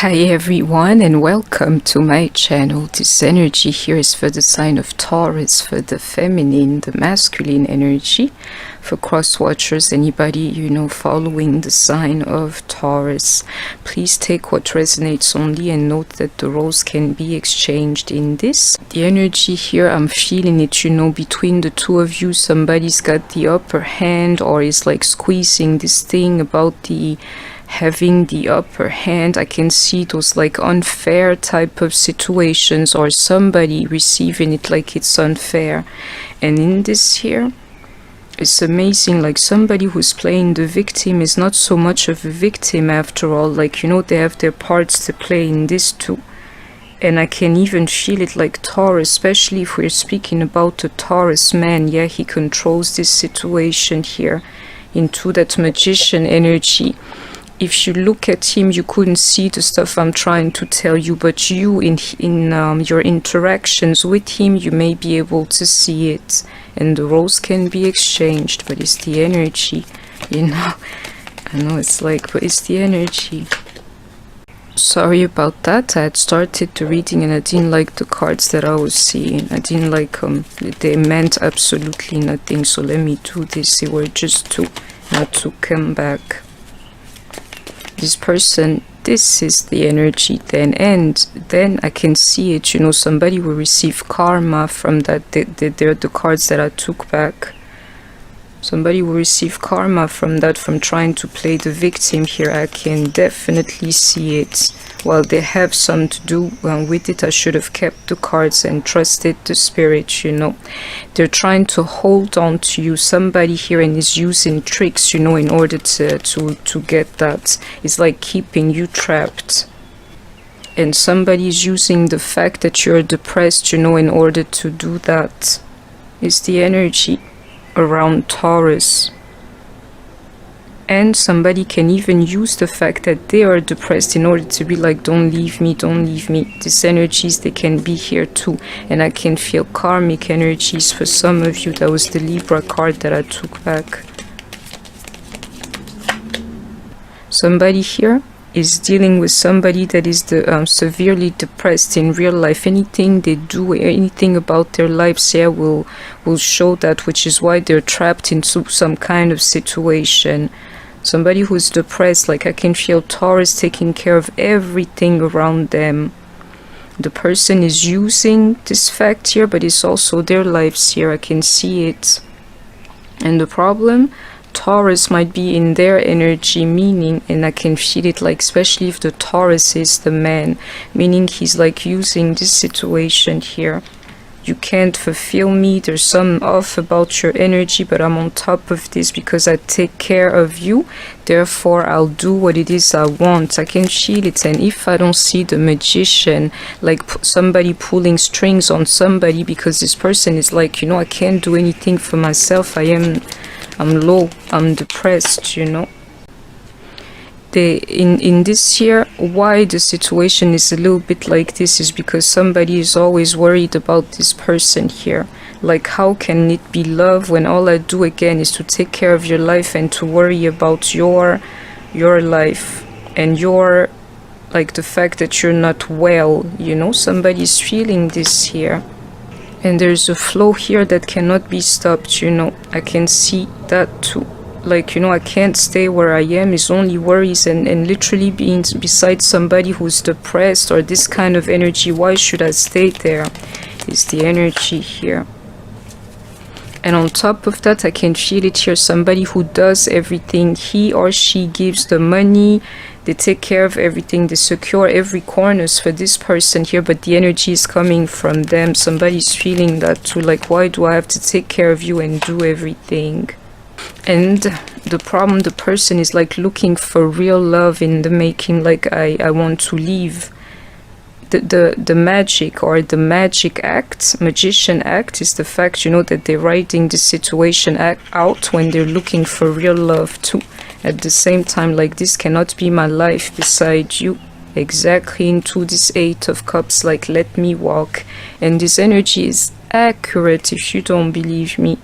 Hi everyone and welcome to my channel. This energy here is for the sign of Taurus, for the feminine, the masculine energy. For cross watchers, anybody following the sign of Taurus, please take what resonates only and note that the roles can be exchanged in this. The energy here, I'm feeling it, between the two of you, somebody's got the upper hand or is like squeezing this thing about the having the upper hand. I can see those like unfair type of situations or somebody receiving it like it's unfair. And in this here, it's amazing, like somebody who's playing the victim is not so much of a victim after all. Like, they have their parts to play in this too. And I can even feel it like Taurus, especially if we're speaking about a Taurus man. Yeah, he controls this situation here into that magician energy. If you look at him, you couldn't see the stuff I'm trying to tell you, but you in your interactions with him, you may be able to see it, and the roles can be exchanged. But it's the energy, I know it's like, but it's the energy. Sorry about that. I had started the reading and I didn't like the cards that I was seeing. I didn't like they meant absolutely nothing. So let me do this. They were just not to come back. This person, this is the energy then, and then I can see it, somebody will receive karma from that. They're the cards that I took back. Somebody will receive karma from that, from trying to play the victim here. I can definitely see it. Well, they have some to do with it. I should have kept the cards and trusted the spirit, They're trying to hold on to you. Somebody here and is using tricks, in order to get that. It's like keeping you trapped. And somebody is using the fact that you're depressed, in order to do that. It's the energy around Taurus. And somebody can even use the fact that they are depressed in order to be like, don't leave me, don't leave me. These energies, they can be here too. And I can feel karmic energies for some of you. That was the Libra card that I took back. Somebody here is dealing with somebody that is severely depressed in real life. Anything they do, anything about their lives here will show that, which is why they're trapped into some kind of situation. Somebody who's depressed, like I can feel Taurus taking care of everything around them. The person is using this fact here, but it's also their lives here. I can see it. And the problem, Taurus might be in their energy, meaning, and I can feel it, like especially if the Taurus is the man, meaning he's like using this situation here. You can't fulfill me, there's something off about your energy, but I'm on top of this because I take care of you, therefore I'll do what it is I want. I can feel it. And if I don't see the magician, like somebody pulling strings on somebody, because this person is like, I can't do anything for myself, I'm low, I'm depressed, in this here, why the situation is a little bit like this is because somebody is always worried about this person here. Like, how can it be love when all I do again is to take care of your life and to worry about your life and your, like, the fact that you're not well, somebody's feeling this here. And there's a flow here that cannot be stopped, I can see that too. Like, I can't stay where I am. It's only worries and literally being beside somebody who's depressed or this kind of energy. Why should I stay there? Is the energy here. And on top of that, I can feel it here. Somebody who does everything. He or she gives the money. They take care of everything. They secure every corners for this person here. But the energy is coming from them. Somebody's feeling that too. Like, why do I have to take care of you and do everything? And the problem, the person is like looking for real love in the making. Like, I want to leave. The magic or the magic act, magician act, is the fact, that they're writing the situation out when they're looking for real love too. At the same time, like, this cannot be my life beside you. Exactly into this Eight of Cups, like, let me walk. And this energy is accurate if you don't believe me.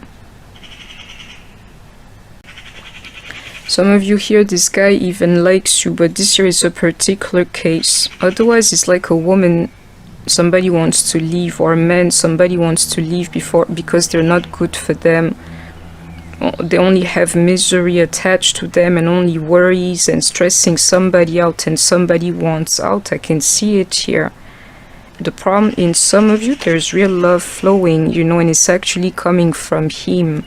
Some of you here, this guy even likes you, but this here is a particular case. Otherwise, it's like a woman, somebody wants to leave, or a man, somebody wants to leave because they're not good for them. They only have misery attached to them and only worries and stressing somebody out, and somebody wants out. I can see it here. The problem in some of you, there's real love flowing, you know, and it's actually coming from him.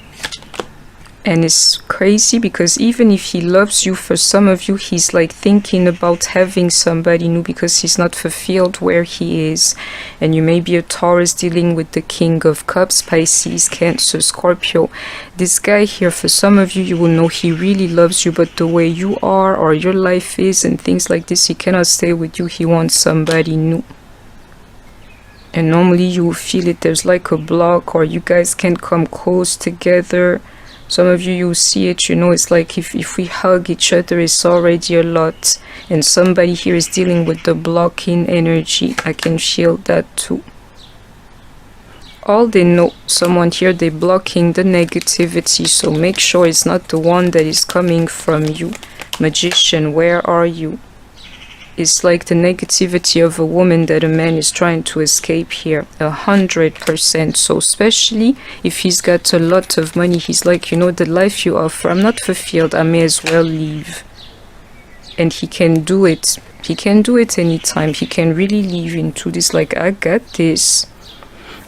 And it's crazy because even if he loves you, for some of you, he's like thinking about having somebody new because he's not fulfilled where he is. And you may be a Taurus dealing with the King of Cups, Pisces, Cancer, Scorpio. This guy here, for some of you, you will know he really loves you, but the way you are or your life is and things like this, he cannot stay with you. He wants somebody new. And normally you will feel it. There's like a block, or you guys can't come close together. Some of you, you see it, you know, it's like if we hug each other, it's already a lot. And somebody here is dealing with the blocking energy. I can feel that too. All they know, someone here, they're blocking the negativity. So make sure it's not the one that is coming from you. Magician, where are you? It's like the negativity of a woman that a man is trying to escape here. 100%. So especially if he's got a lot of money, he's like, you know, the life you offer, I'm not fulfilled, I may as well leave. And he can do it. He can do it anytime. He can really leave into this, like, I got this.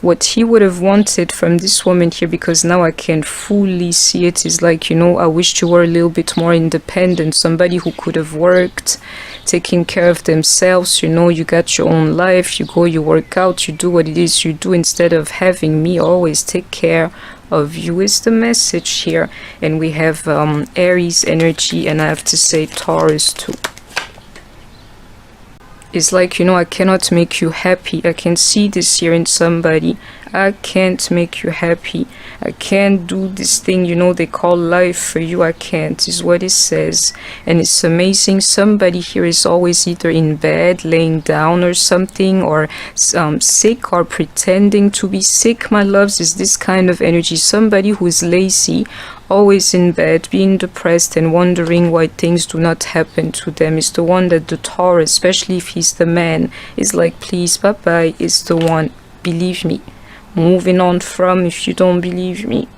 What he would have wanted from this woman here, because now I can fully see it, is like, you know, I wish you were a little bit more independent. Somebody who could have worked, taking care of themselves, you know, you got your own life, you go, you work out, you do what it is you do, instead of having me always take care of you, is the message here. And we have Aries energy, and I have to say Taurus too. It's like, you know, I cannot make you happy. I can see this here in somebody. I can't make you happy. I can't do this thing, you know, they call life for you. I can't, is what it says. And it's amazing. Somebody here is always either in bed, laying down or something, or sick, or pretending to be sick, my loves, is this kind of energy. Somebody who is lazy, always in bed, being depressed and wondering why things do not happen to them, is the one that the Taurus, especially if he's the man, is like, please, bye-bye, is the one. Believe me. Moving on from, if you don't believe me.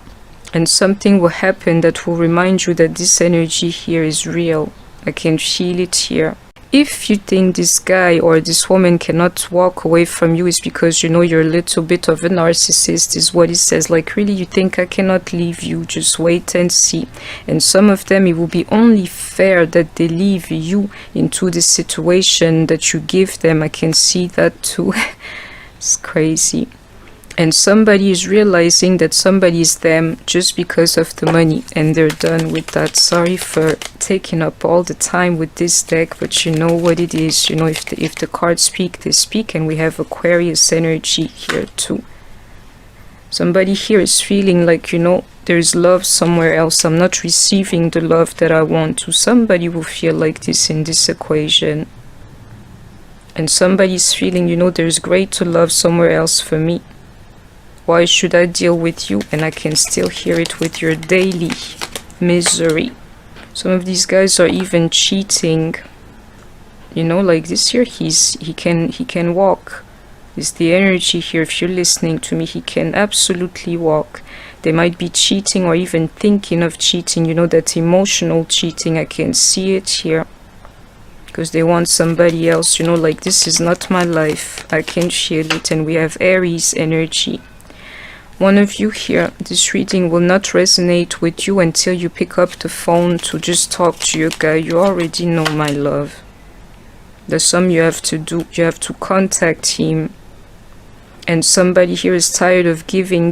And something will happen that will remind you that this energy here is real. I can feel it here. If you think this guy or this woman cannot walk away from you, is because, you know, you're a little bit of a narcissist, is what it says. Like, really, you think I cannot leave you, just wait and see. And some of them, it will be only fair that they leave you into the situation that you give them. I can see that too. It's crazy. And somebody is realizing that somebody is them just because of the money, and they're done with that. Sorry for taking up all the time with this deck, but you know what it is. You know, if the cards speak, they speak. And we have Aquarius energy here too. Somebody here is feeling like, you know, there's love somewhere else. I'm not receiving the love that I want to. Somebody will feel like this in this equation. And somebody's feeling, you know, there's greater love somewhere else for me. Why should I deal with you? And I can still hear it with your daily misery. Some of these guys are even cheating. You know, like this here, he can walk. It's the energy here. If you're listening to me, he can absolutely walk. They might be cheating or even thinking of cheating. You know, that emotional cheating. I can see it here. Because they want somebody else. You know, like, this is not my life. I can feel it. And we have Aries energy. One of you here, this reading will not resonate with you until you pick up the phone to just talk to your guy. You already know, my love. There's some you have to do. You have to contact him. And somebody here is tired of giving.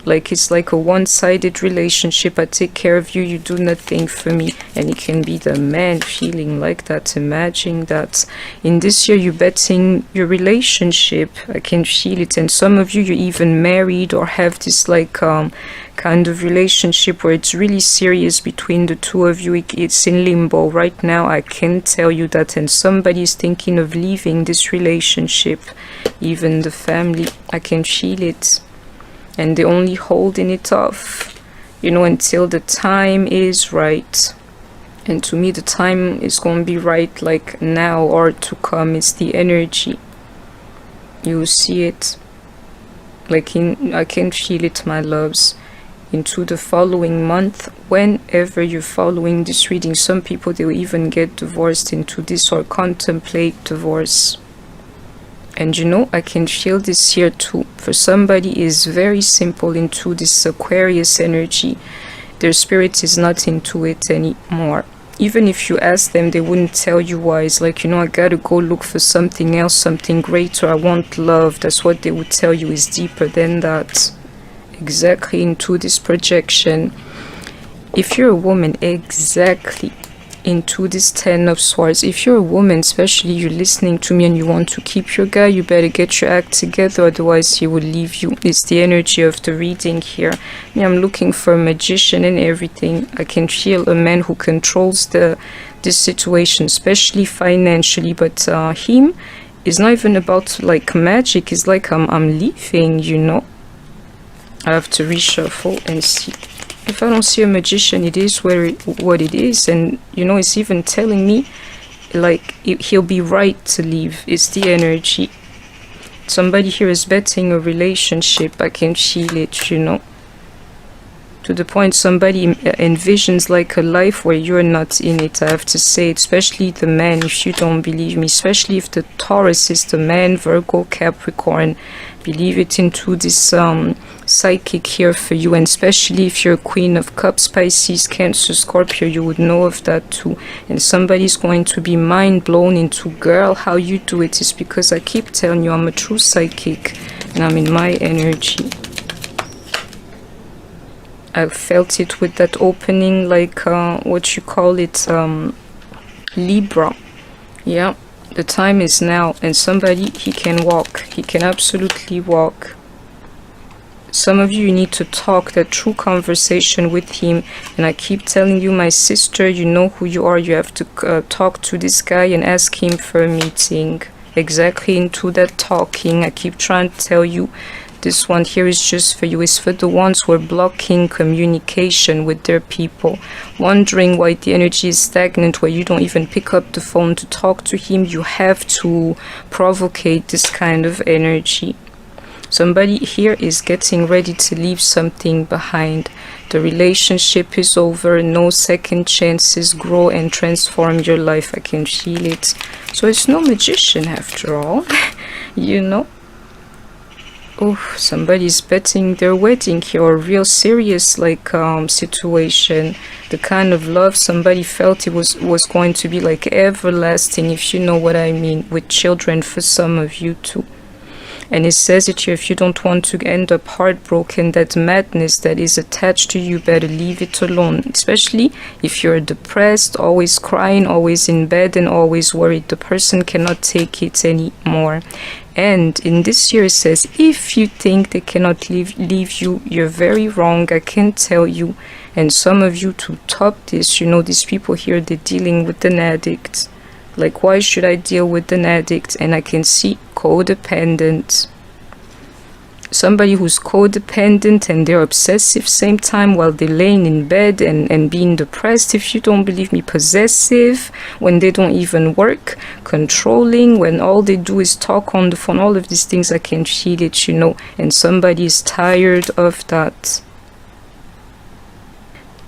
Like, it's like a one-sided relationship. I take care of you, you do nothing for me. And it can be the man feeling like that. Imagine that. In this year, you're betting your relationship. I can feel it. And some of you, you're even married or have this, like, kind of relationship where it's really serious between the two of you. It's in limbo right now. I can tell you that. And somebody is thinking of leaving this relationship. Even the family, I can feel it. And they're only holding it off, you know, until the time is right. And to me, the time is going to be right, like now or to come. It's the energy. You see it. Like I can feel it, my loves. Into the following month, whenever you're following this reading, some people, they will even get divorced into this or contemplate divorce. And you know, I can feel this here too. For somebody is very simple into this Aquarius energy. Their spirit is not into it anymore. Even if you ask them, they wouldn't tell you why. It's like, you know, I gotta go look for something else, something greater. I want love. That's what they would tell you is deeper than that. Exactly into this projection. If you're a woman, exactly into this 10 of Swords. If you're a woman, especially you're listening to me and you want to keep your guy, you better get your act together, otherwise he will leave you. It's the energy of the reading here. I'm looking for a magician and everything. I can feel a man who controls this situation, especially financially, but him is not even about like magic. It's like I'm leaving, you know. I have to reshuffle and see. If I don't see a magician, it is what it is. And you know, it's even telling me like he'll be right to leave. It's the energy. Somebody here is betting a relationship. I can feel it, you know, to the point somebody envisions like a life where you're not in it. I have to say it, especially the man, if you don't believe me, especially if the Taurus is the man, Virgo, Capricorn, believe it into this psychic here for you. And especially if you're a Queen of Cups, Pisces, Cancer, Scorpio, you would know of that too. And somebody's going to be mind blown into, girl, how you do it is because I keep telling you I'm a true psychic and I'm in my energy. I felt it with that opening, like what you call it, Libra. Yeah, the time is now, and somebody, he can walk. He can absolutely walk. Some of you need to talk that true conversation with him. And I keep telling you, my sister, you know who you are. You have to talk to this guy and ask him for a meeting. Exactly into that talking. I keep trying to tell you. This one here is just for you. It's for the ones who are blocking communication with their people. Wondering why the energy is stagnant, where you don't even pick up the phone to talk to him. You have to provocate this kind of energy. Somebody here is getting ready to leave something behind. The relationship is over. No second chances. Grow and transform your life. I can feel it. So it's no magician after all. You know. Oh, somebody's betting their wedding here, or real serious like situation. The kind of love somebody felt it was going to be like everlasting, if you know what I mean, with children for some of you too. And it says it here, if you don't want to end up heartbroken, that madness that is attached to you, better leave it alone. Especially if you're depressed, always crying, always in bed and always worried. The person cannot take it anymore. And in this year it says, if you think they cannot leave you, you're very wrong. I can tell you. And some of you, to top this, you know, these people here, they're dealing with an addict. Like, why should I deal with an addict? And I can see codependent. Somebody who's codependent and they're obsessive same time while they're laying in bed and being depressed. If you don't believe me, possessive when they don't even work, controlling when all they do is talk on the phone. All of these things, I can feel it, you know. And somebody is tired of that.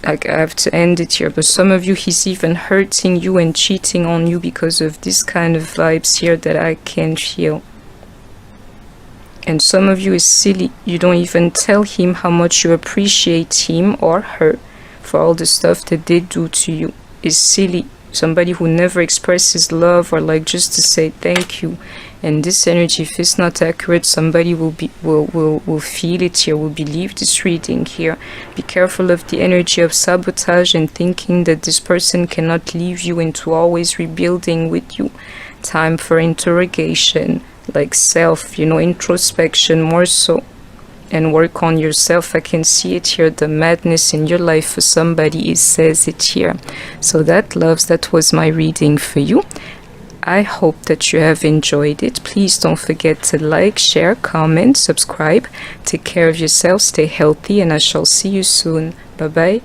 Like, I have to end it here, but some of you, he's even hurting you and cheating on you because of this kind of vibes here that I can feel. And some of you is silly. You don't even tell him how much you appreciate him or her for all the stuff that they do to you. Is silly. Somebody who never expresses love or like just to say thank you. And this energy, if it's not accurate, somebody will feel it here, will believe this reading here. Be careful of the energy of sabotage and thinking that this person cannot leave you, into always rebuilding with you. Time for interrogation, like self, you know, introspection more so. And work on yourself. I can see it here, the madness in your life for somebody, it says it here. So that, loves, that was my reading for you. I hope that you have enjoyed it. Please don't forget to like, share, comment, subscribe. Take care of yourself, stay healthy, and I shall see you soon. Bye bye.